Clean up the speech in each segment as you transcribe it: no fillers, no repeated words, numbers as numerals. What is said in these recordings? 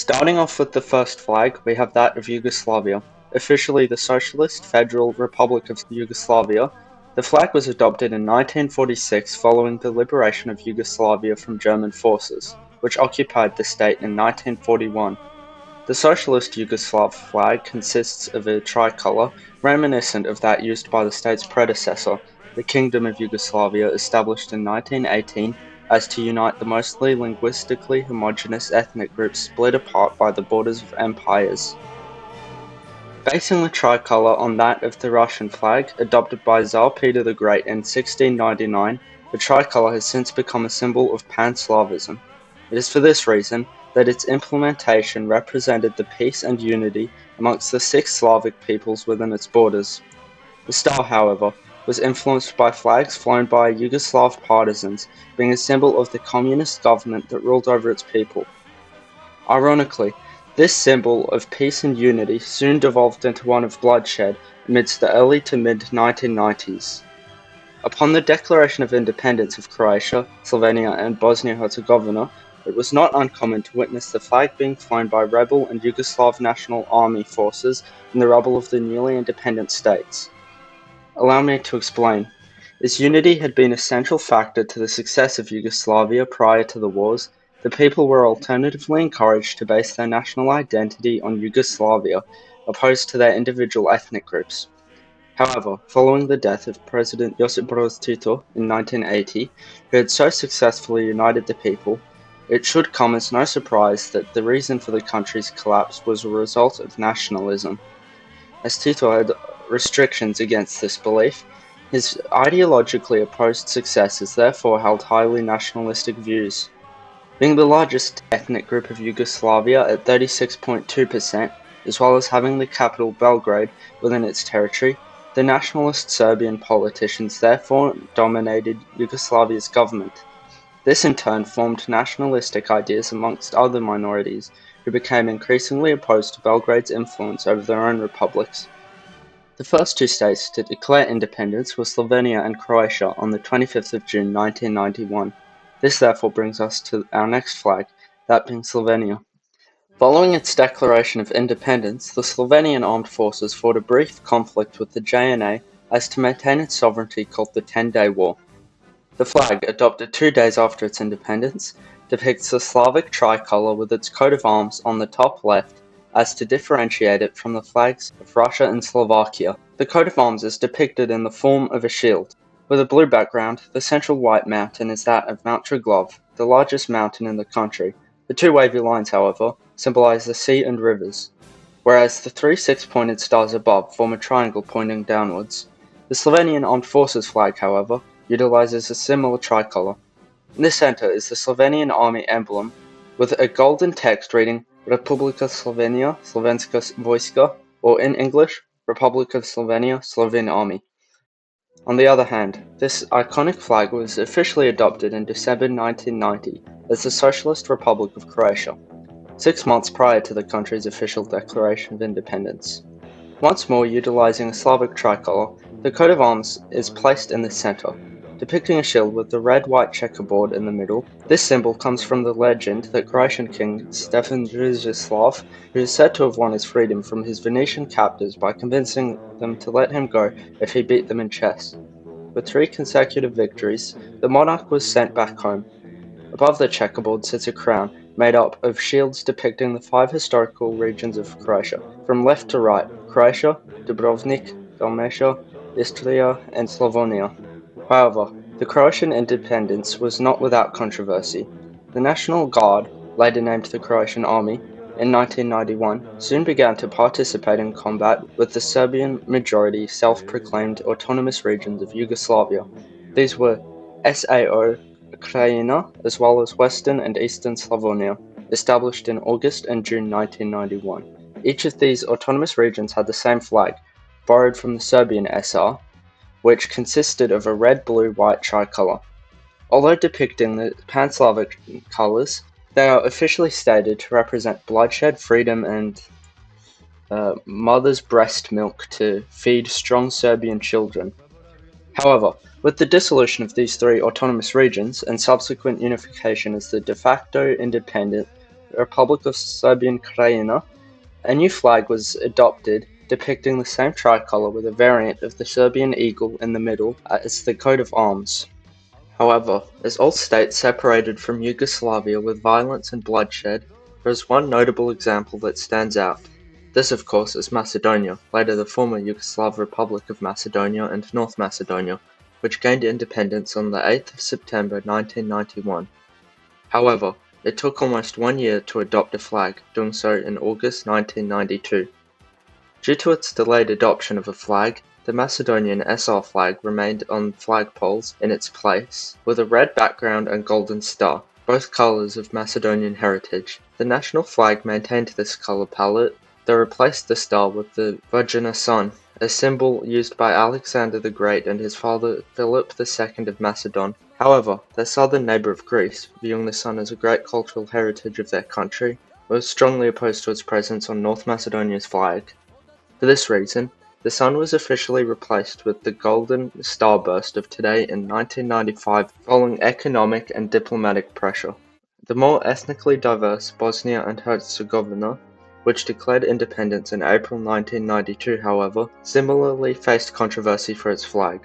Starting off with the first flag, we have that of Yugoslavia. Officially the Socialist Federal Republic of Yugoslavia, the flag was adopted in 1946 following the liberation of Yugoslavia from German forces, which occupied the state in 1941. The Socialist Yugoslav flag consists of a tricolour reminiscent of that used by the state's predecessor, the Kingdom of Yugoslavia, established in 1918 as to unite the mostly linguistically homogeneous ethnic groups split apart by the borders of empires. Basing the tricolour on that of the Russian flag, adopted by Tsar Peter the Great in 1699, the tricolour has since become a symbol of Pan-Slavism. It is for this reason that its implementation represented the peace and unity amongst the 6 Slavic peoples within its borders. The style, however, was influenced by flags flown by Yugoslav partisans, being a symbol of the communist government that ruled over its people. Ironically, this symbol of peace and unity soon devolved into one of bloodshed amidst the early to mid-1990s. Upon the declaration of independence of Croatia, Slovenia and Bosnia and Herzegovina, it was not uncommon to witness the flag being flown by rebel and Yugoslav National Army forces in the rubble of the newly independent states. Allow me to explain. As unity had been a central factor to the success of Yugoslavia prior to the wars, the people were alternatively encouraged to base their national identity on Yugoslavia, opposed to their individual ethnic groups. However, following the death of President Josip Broz Tito in 1980, who had so successfully united the people, it should come as no surprise that the reason for the country's collapse was a result of nationalism. As Tito had restrictions against this belief, his ideologically opposed successors therefore held highly nationalistic views. Being the largest ethnic group of Yugoslavia at 36.2%, as well as having the capital Belgrade within its territory, the nationalist Serbian politicians therefore dominated Yugoslavia's government. This in turn formed nationalistic ideas amongst other minorities, who became increasingly opposed to Belgrade's influence over their own republics. The first 2 states to declare independence were Slovenia and Croatia on the 25th of June 1991. This therefore brings us to our next flag, that being Slovenia. Following its declaration of independence, the Slovenian armed forces fought a brief conflict with the JNA as to maintain its sovereignty called the 10-Day War. The flag, adopted 2 days after its independence, depicts the Slavic tricolour with its coat of arms on the top left as to differentiate it from the flags of Russia and Slovakia. The coat of arms is depicted in the form of a shield. With a blue background, the central white mountain is that of Mount Triglav, the largest mountain in the country. The 2 wavy lines, however, symbolize the sea and rivers, whereas the 3 6-pointed stars above form a triangle pointing downwards. The Slovenian Armed Forces flag, however, utilizes a similar tricolour. In the center is the Slovenian army emblem, with a golden text reading Republika Slovenia, Slovenska Vojska, or in English, Republic of Slovenia, Slovene Army. On the other hand, this iconic flag was officially adopted in December 1990 as the Socialist Republic of Croatia, 6 months prior to the country's official declaration of independence. Once more utilizing a Slavic tricolour, the coat of arms is placed in the center, depicting a shield with the red-white checkerboard in the middle. This symbol comes from the legend that Croatian king Stefan Držislav, who is said to have won his freedom from his Venetian captors by convincing them to let him go if he beat them in chess. With 3 consecutive victories, the monarch was sent back home. Above the checkerboard sits a crown made up of shields depicting the 5 historical regions of Croatia, from left to right: Croatia, Dubrovnik, Dalmatia, Istria, and Slavonia. However, the Croatian independence was not without controversy. The National Guard, later named the Croatian Army, in 1991 soon began to participate in combat with the Serbian majority self-proclaimed autonomous regions of Yugoslavia. These were SAO Krajina, as well as Western and Eastern Slavonia, established in August and June 1991. Each of these autonomous regions had the same flag, borrowed from the Serbian SR, which consisted of a red-blue-white tricolour. Although depicting the Pan-Slavic colours, they are officially stated to represent bloodshed, freedom, and mother's breast milk to feed strong Serbian children. However, with the dissolution of these 3 autonomous regions and subsequent unification as the de facto independent Republic of Serbian Krajina, a new flag was adopted depicting the same tricolour with a variant of the Serbian eagle in the middle as the coat of arms. However, as all states separated from Yugoslavia with violence and bloodshed, there is one notable example that stands out. This, of course, is Macedonia, later the former Yugoslav Republic of Macedonia and North Macedonia, which gained independence on the 8th of September 1991. However, it took almost 1 year to adopt a flag, doing so in August 1992. Due to its delayed adoption of a flag, the Macedonian SR flag remained on flagpoles in its place, with a red background and golden star, both colours of Macedonian heritage. The national flag maintained this colour palette, though replaced the star with the Vajrana sun, a symbol used by Alexander the Great and his father Philip II of Macedon. However, their southern neighbour of Greece, viewing the sun as a great cultural heritage of their country, was strongly opposed to its presence on North Macedonia's flag. For this reason, the sun was officially replaced with the golden starburst of today in 1995 following economic and diplomatic pressure. The more ethnically diverse Bosnia and Herzegovina, which declared independence in April 1992, however, similarly faced controversy for its flag.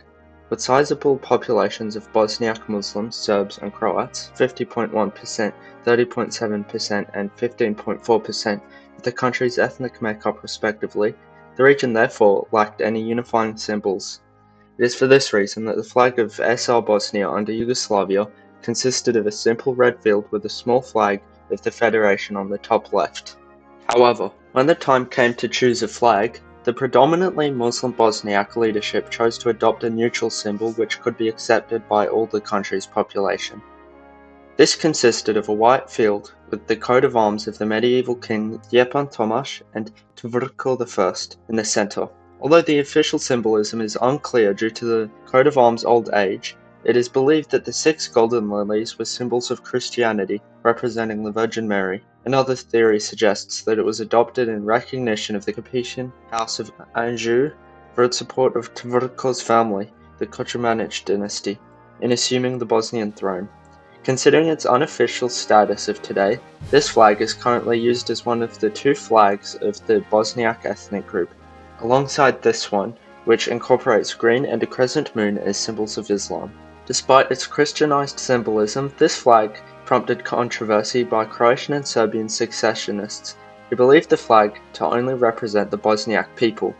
With sizable populations of Bosniak Muslims, Serbs and Croats, 50.1%, 30.7% and 15.4% of the country's ethnic makeup respectively, the region therefore lacked any unifying symbols. It is for this reason that the flag of SR Bosnia under Yugoslavia consisted of a simple red field with a small flag of the Federation on the top left. However, when the time came to choose a flag, the predominantly Muslim Bosniak leadership chose to adopt a neutral symbol which could be accepted by all the country's population. This consisted of a white field with the coat of arms of the medieval king Stjepan Tomaš and Tvrko I in the centre. Although the official symbolism is unclear due to the coat of arms' old age, it is believed that the 6 golden lilies were symbols of Christianity, representing the Virgin Mary. Another theory suggests that it was adopted in recognition of the Capetian House of Anjou for its support of Tvrko's family, the Kotromanic dynasty, in assuming the Bosnian throne. Considering its unofficial status of today, this flag is currently used as one of the 2 flags of the Bosniak ethnic group, alongside this one, which incorporates green and a crescent moon as symbols of Islam. Despite its Christianized symbolism, this flag prompted controversy by Croatian and Serbian secessionists who believed the flag to only represent the Bosniak people,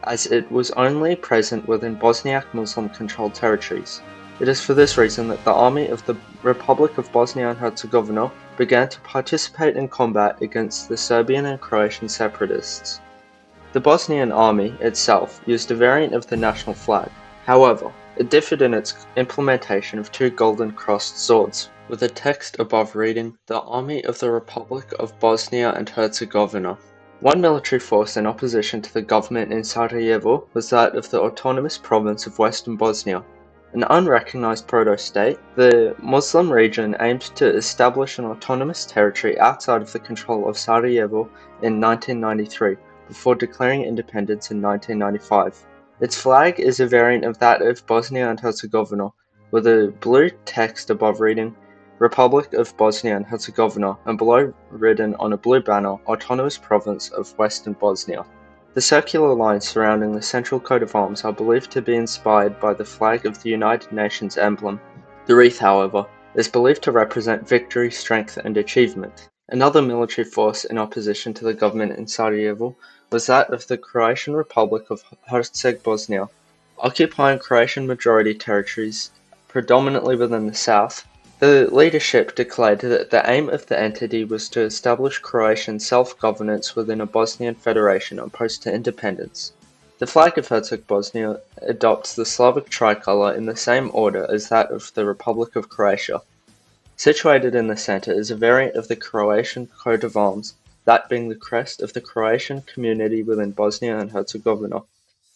as it was only present within Bosniak Muslim-controlled territories. It is for this reason that the army of the Republic of Bosnia and Herzegovina began to participate in combat against the Serbian and Croatian separatists. The Bosnian army itself used a variant of the national flag. However, it differed in its implementation of 2 golden crossed swords, with a text above reading, "The Army of the Republic of Bosnia and Herzegovina." One military force in opposition to the government in Sarajevo was that of the autonomous province of Western Bosnia. An unrecognized proto-state, the Muslim region aimed to establish an autonomous territory outside of the control of Sarajevo in 1993, before declaring independence in 1995. Its flag is a variant of that of Bosnia and Herzegovina, with a blue text above reading, "Republic of Bosnia and Herzegovina," and below written on a blue banner, "Autonomous Province of Western Bosnia." The circular lines surrounding the central coat of arms are believed to be inspired by the flag of the United Nations emblem. The wreath, however, is believed to represent victory, strength, and achievement. Another military force in opposition to the government in Sarajevo was that of the Croatian Republic of Herzegovina, occupying Croatian majority territories, predominantly within the south. The leadership declared that the aim of the entity was to establish Croatian self-governance within a Bosnian federation opposed to independence. The flag of Herzegovina adopts the Slavic tricolour in the same order as that of the Republic of Croatia. Situated in the centre is a variant of the Croatian coat of arms, that being the crest of the Croatian community within Bosnia and Herzegovina.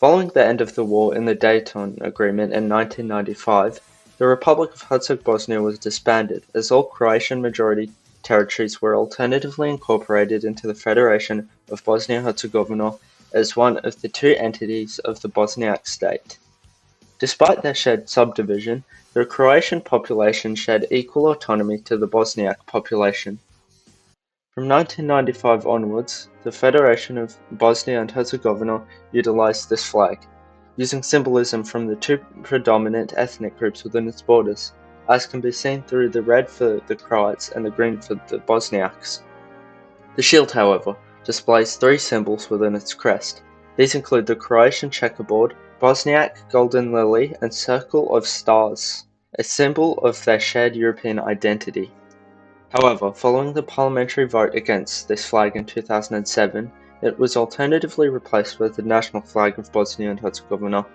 Following the end of the war in the Dayton Agreement in 1995, the Republic of Herzegovina was disbanded, as all Croatian majority territories were alternatively incorporated into the Federation of Bosnia-Herzegovina as one of the 2 entities of the Bosniak state. Despite their shared subdivision, the Croatian population shared equal autonomy to the Bosniak population. From 1995 onwards, the Federation of Bosnia and Herzegovina utilized this flag, using symbolism from the two predominant ethnic groups within its borders, as can be seen through the red for the Croats and the green for the Bosniaks. The shield, however, displays three symbols within its crest. These include the Croatian checkerboard, Bosniak golden lily, and circle of stars, a symbol of their shared European identity. However, following the parliamentary vote against this flag in 2007, it was alternatively replaced with the national flag of Bosnia and Herzegovina.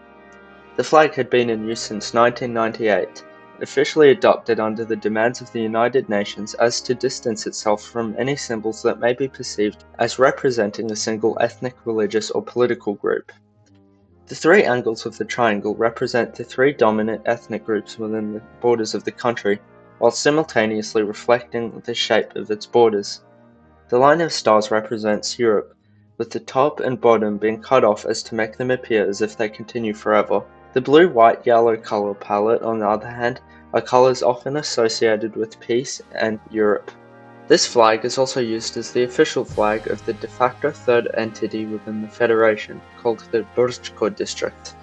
The flag had been in use since 1998, officially adopted under the demands of the United Nations as to distance itself from any symbols that may be perceived as representing a single ethnic, religious, or political group. The three angles of the triangle represent the three dominant ethnic groups within the borders of the country, while simultaneously reflecting the shape of its borders. The line of stars represents Europe, with the top and bottom being cut off as to make them appear as if they continue forever. The blue, white, yellow color palette, on the other hand, are colors often associated with peace and Europe. This flag is also used as the official flag of the de facto third entity within the Federation, called the Brčko district.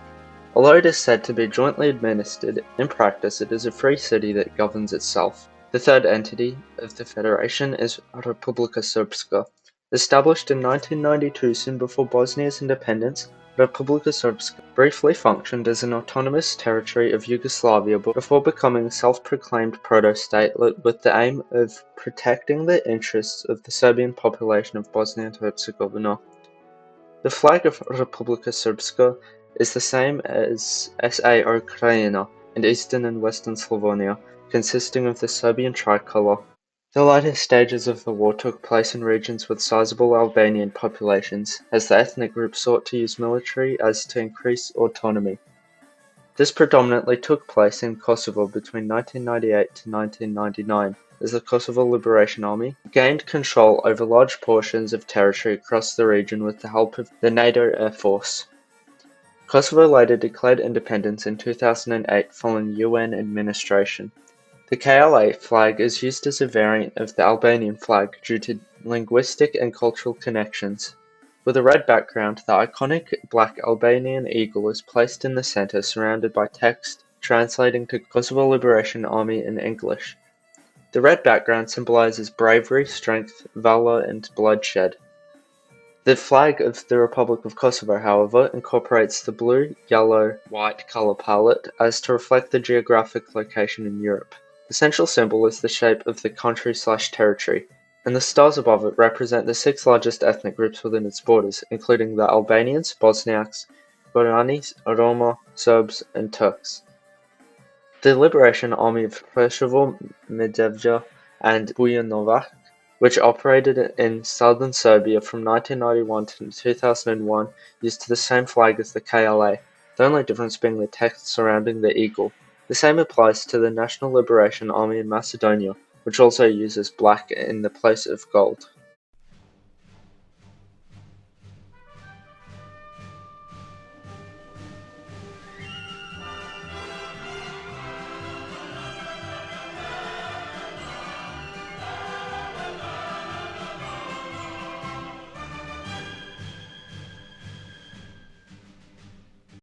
Although it is said to be jointly administered, in practice it is a free city that governs itself. The third entity of the Federation is Republika Srpska. Established in 1992, soon before Bosnia's independence, Republika Srpska briefly functioned as an autonomous territory of Yugoslavia before becoming a self-proclaimed proto-state with the aim of protecting the interests of the Serbian population of Bosnia and Herzegovina. The flag of Republika Srpska is the same as SFR Krajina in eastern and western Slovenia, consisting of the Serbian tricolour. The latter stages of the war took place in regions with sizable Albanian populations, as the ethnic group sought to use military as to increase autonomy. This predominantly took place in Kosovo between 1998 to 1999, as the Kosovo Liberation Army gained control over large portions of territory across the region with the help of the NATO Air Force. Kosovo later declared independence in 2008 following UN administration. The KLA flag is used as a variant of the Albanian flag due to linguistic and cultural connections. With a red background, the iconic black Albanian eagle is placed in the center, surrounded by text translating to Kosovo Liberation Army in English. The red background symbolizes bravery, strength, valor, and bloodshed. The flag of the Republic of Kosovo, however, incorporates the blue, yellow, white color palette as to reflect the geographic location in Europe. The central symbol is the shape of the country/territory, and the stars above it represent the six largest ethnic groups within its borders, including the Albanians, Bosniaks, Goranis, Roma, Serbs, and Turks. The Liberation Army of Preševo, Medveđa, and Bujanovac, which operated in southern Serbia from 1991 to 2001, used the same flag as the KLA, the only difference being the text surrounding the eagle. The same applies to the National Liberation Army in Macedonia, which also uses black in the place of gold.